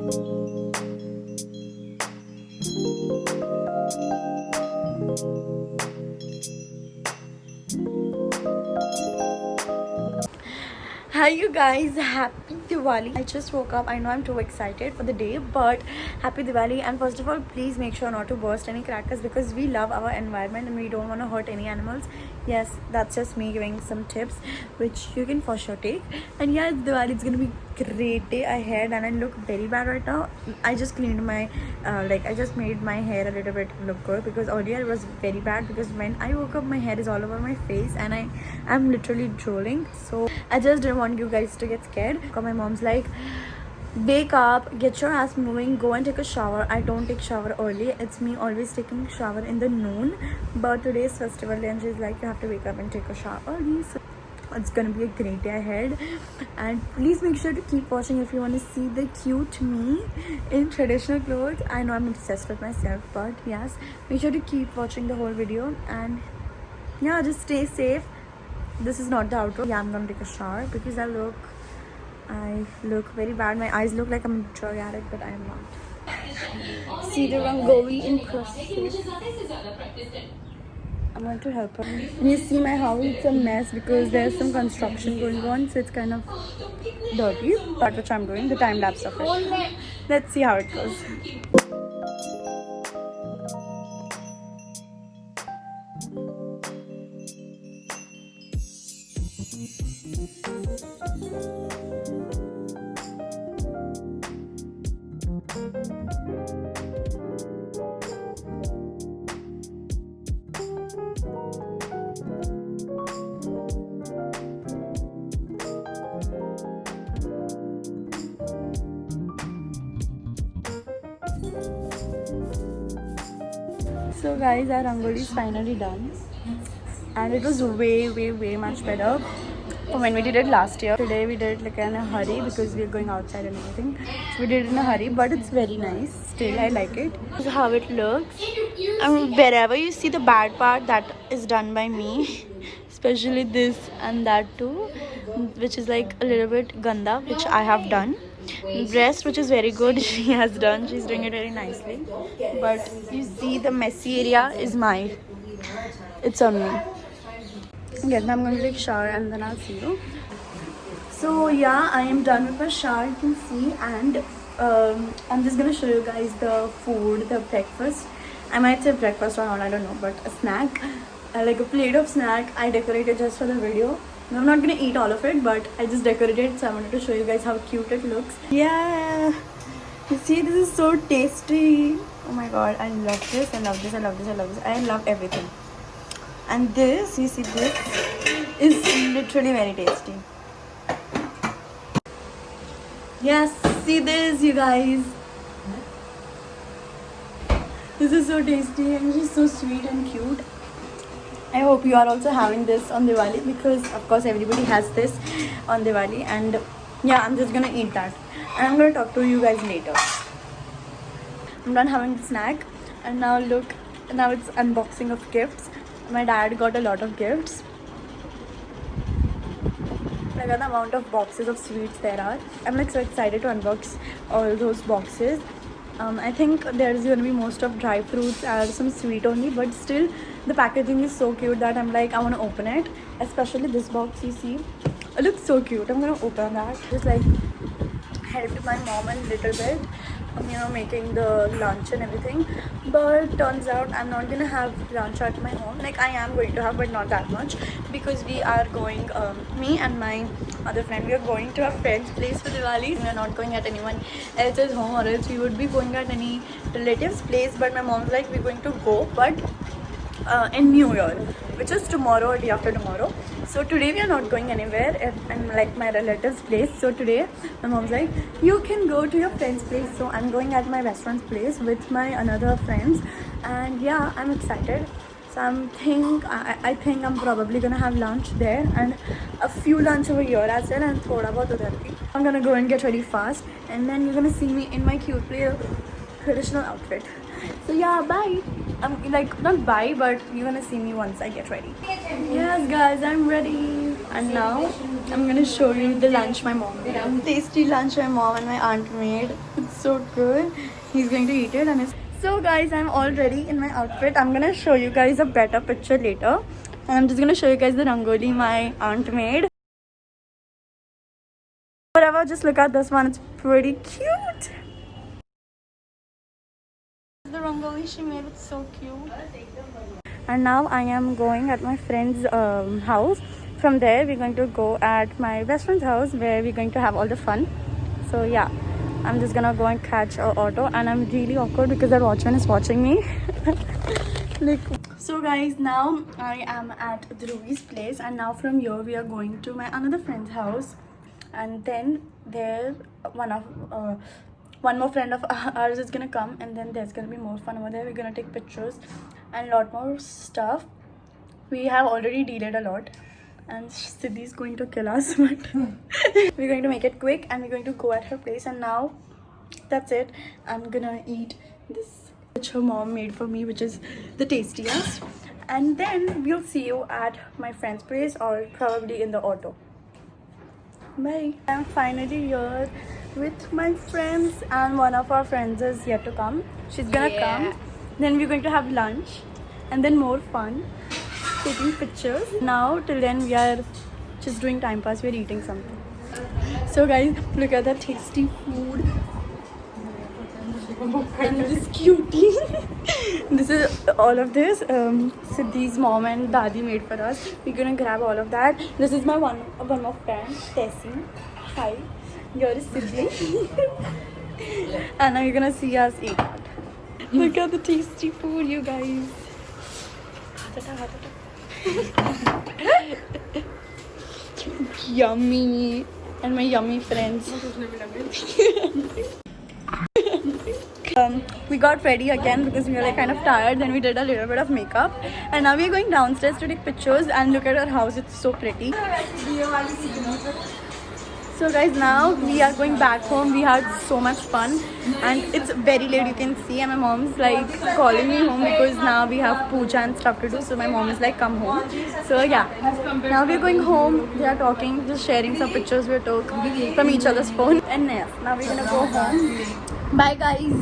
Hi you guys, happy Diwali. I just woke up. I know I'm too excited for the day, but happy Diwali. And first of all, please make sure not to burst any crackers because we love our environment and we don't want to hurt any animals. Yes, that's just me giving some tips which you can for sure take. And yeah, it's Diwali. It's gonna be great day ahead and I look very bad right now. I just cleaned my I just made my hair a little bit look good because earlier it was very bad because when I woke up my hair is all over my face and I'm literally drooling. So I just didn't want you guys to get scared. My mom's like, wake up, get your ass moving, go and take a shower. I don't take shower early. It's me always taking shower in the noon, but today is festival day and she's like, you have to wake up and take a shower early. So it's gonna be a great day ahead, and please make sure to keep watching if you want to see the cute me in traditional clothes. I know I'm obsessed with myself, but yes, make sure to keep watching the whole video. And yeah, just stay safe. This is not the outro. Yeah, I'm gonna take a shower because I look very bad. My eyes look like I'm a drug addict, but I am not. See the Rangoli in process. I'm going to help her. And you see my house, it's a mess because there's some construction going on, so it's kind of dirty. But which I'm doing, the time lapse of it. Let's see how it goes. So guys, our rangoli is finally done and it was way much better from when we did it last year. Today we did it like in a hurry because we are going outside and everything. So we did it in a hurry, but it's very nice. Still, I like it. This is how it looks. And wherever you see the bad part, that is done by me. Especially this and that too, which is like a little bit ganda, which I have done. Rest, which is very good, she has done. She's doing it very nicely. But you see the messy area is mine. It's on me. Yes, I'm going to take a shower and then I'll see you. So yeah, I am done with my shower, you can see, and I'm just going to show you guys the food, the breakfast. I might say breakfast or not, I don't know, but a snack. Like a plate of snack I decorated just for the video. I'm not gonna eat all of it, but I just decorated it, so I wanted to show you guys how cute it looks. Yeah, you see, this is so tasty. Oh my god, I love this. I love this. I love this. I love this. I love everything. And this, you see, this is literally very tasty. Yes, see this, you guys. This is so tasty and just so sweet and cute. I hope you are also having this on Diwali because of course everybody has this on Diwali, and yeah, I'm just gonna eat that and I'm gonna talk to you guys later. I'm done having the snack and now look, now it's unboxing of gifts. My dad got a lot of gifts. Look at the amount of boxes of sweets there are. I'm like so excited to unbox all those boxes. I think there's gonna be most of dry fruits and some sweet only, but still the packaging is so cute that I'm like, I want to open it. Especially this box, you see, it looks so cute. I'm gonna open that. Just like helped my mom a little bit, making the lunch and everything. But turns out I'm not gonna have lunch at my home. Like I am going to have, but not that much because we are going. Me and my other friend, we are going to a friend's place for Diwali. We are not going at anyone else's home, or else we would be going at any relative's place. But my mom's like, we're going to go, but in New Year, which is tomorrow or day after tomorrow. So today we are not going anywhere and like my relative's place. So today my mom's like, you can go to your friend's place. So I'm going at my best friend's place with my another friends, and yeah, I'm excited. So I think I'm probably gonna have lunch there and a few lunch over here as well, and thoda bahut udhar bhi. I'm gonna go and get ready fast, and then you're gonna see me in my cute little traditional outfit. So yeah, bye. I'm like, not bye, but you're gonna see me once I get ready. Yes guys, I'm ready, and now I'm gonna show you the lunch my mom made. Tasty lunch my mom and my aunt made. It's so good. He's going to eat it and it's... So guys, I'm all ready in my outfit. I'm gonna show you guys a better picture later. And I'm just gonna show you guys the rangoli my aunt made. Whatever, just look at this one. It's pretty cute. The rangoli she made, it's so cute. And now I am going at my friend's house. From there we're going to go at my best friend's house where we're going to have all the fun. So yeah, I'm just gonna go and catch an auto, and I'm really awkward because that watchman is watching me. Like, so guys, now I am at Dhruvi's place, and now from here we are going to my another friend's house, and then there one more friend of ours is gonna come, and then there's gonna be more fun over there. We're gonna take pictures and a lot more stuff. We have already delayed a lot, and Siddhi's going to kill us, but we're going to make it quick and we're going to go at her place. And now that's it. I'm gonna eat this which her mom made for me, which is the tastiest, and then we'll see you at my friend's place or probably in the auto. Bye. I'm finally here with my friends, and one of our friends is yet to come. She's gonna come. Then we're going to have lunch and then more fun, taking pictures. Now till then we are just doing time pass. We're eating something. So guys, look at the tasty food. And this cutie. This is all of this. Siddhi's mom and Dadi made for us. We're gonna grab all of that. This is my one more friend, Tessie. Hi. Here is Siddhi. And now you're gonna see us eat that. Look at the tasty food, you guys. Yummy. And my yummy friends. We got ready again because we were like kind of tired. Then we did a little bit of makeup, and now we're going downstairs to take pictures and look at our house. It's so pretty. So guys, now we are going back home. We had so much fun and it's very late, you can see, and my mom's like calling me home because now we have puja and stuff to do. So my mom is like, come home. So yeah, now we're going home. We are talking, just sharing some pictures we took from each other's phone. And yes, now we're gonna go home. Bye guys.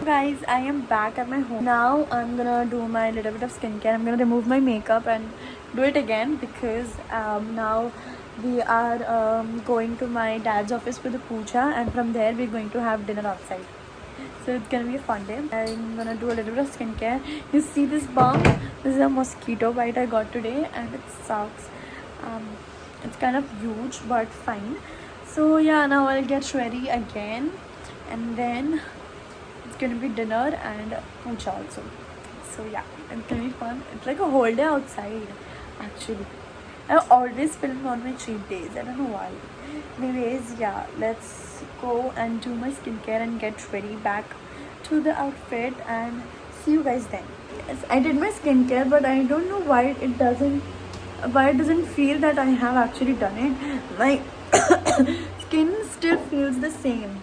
Guys, I am back at my home. Now I'm gonna do my little bit of skincare. I'm gonna remove my makeup and do it again because now we are going to my dad's office for the puja, and from there we're going to have dinner outside. So it's gonna be a fun day. I'm gonna do a little bit of skincare. You see this bump? This is a mosquito bite I got today and it sucks. It's kind of huge but fine. So yeah, now I'll get ready again, and then it's gonna be dinner and puja also. So yeah, it's gonna be fun. It's like a whole day outside actually. I always film on my cheat days. I don't know why. Anyways, yeah, let's go and do my skincare and get ready back to the outfit and see you guys then. Yes, I did my skincare, but I don't know why it doesn't feel that I have actually done it. My skin still feels the same.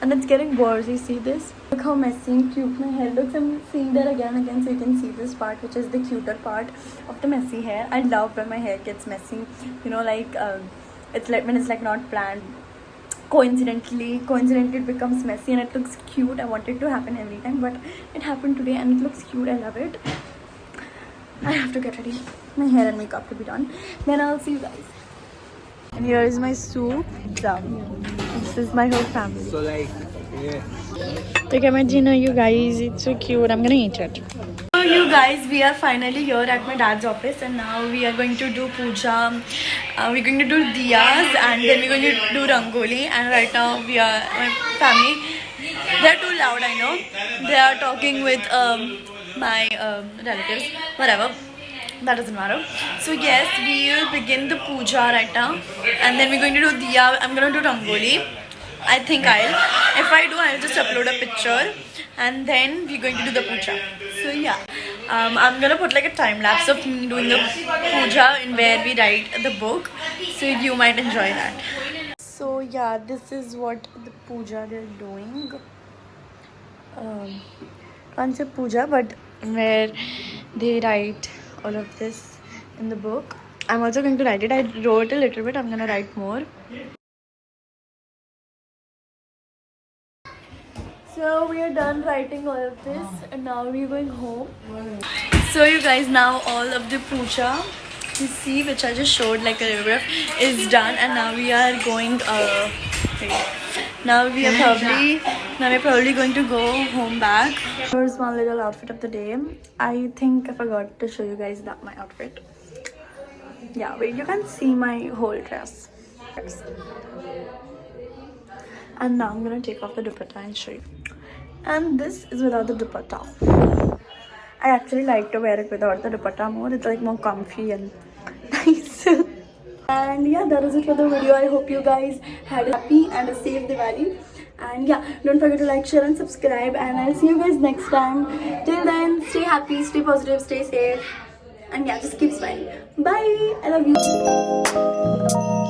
And it's getting worse. You see this? Look how messy and cute my hair looks. I'm seeing that again and again, so you can see this part, which is the cuter part of the messy hair. I love when my hair gets messy. You know, like it's like when it's like not planned. Coincidentally it becomes messy and it looks cute. I want it to happen every time, but it happened today and it looks cute. I love it. I have to get ready. My hair and makeup to be done. Then I'll see you guys. And here is my soup. This is my whole family. So like, yeah. Look at my dinner, you guys. It's so cute. I'm gonna eat it. So you guys, we are finally here at my dad's office, and now we are going to do puja. We're going to do diyas, and then we're going to do rangoli. And right now we are my family. They're too loud, I know. They are talking with my relatives. Whatever. That doesn't matter. So yes, we will begin the puja right now, and then we're going to do diya. I'm going to do rangoli. I think if I do, I'll just upload a picture, and then we're going to do the puja. So yeah, I'm going to put like a time lapse of me doing the puja in where we write the book, so you might enjoy that. So yeah, this is what the puja they're doing. Can't say puja, but where they write all of this in the book. I'm also going to write it. I wrote a little bit. I'm going to write more. So we are done writing all of this and now we're going home. So you guys, now all of the puja, you see, which I just showed like a little bit, is done, and now we are going. Now we're probably going to go home back. Here's one little outfit of the day. I think I forgot to show you guys that my outfit. Yeah, wait, you can see my whole dress. And now I'm gonna take off the dupatta and show you. And this is without the dupatta. I actually like to wear it without the dupatta more. It's like more comfy and nice. And yeah, that is it for the video. I hope you guys had a happy and a safe Diwali. And yeah, don't forget to like, share and subscribe. And I'll see you guys next time. Till then, stay happy, stay positive, stay safe. And yeah, just keep smiling. Bye. I love you.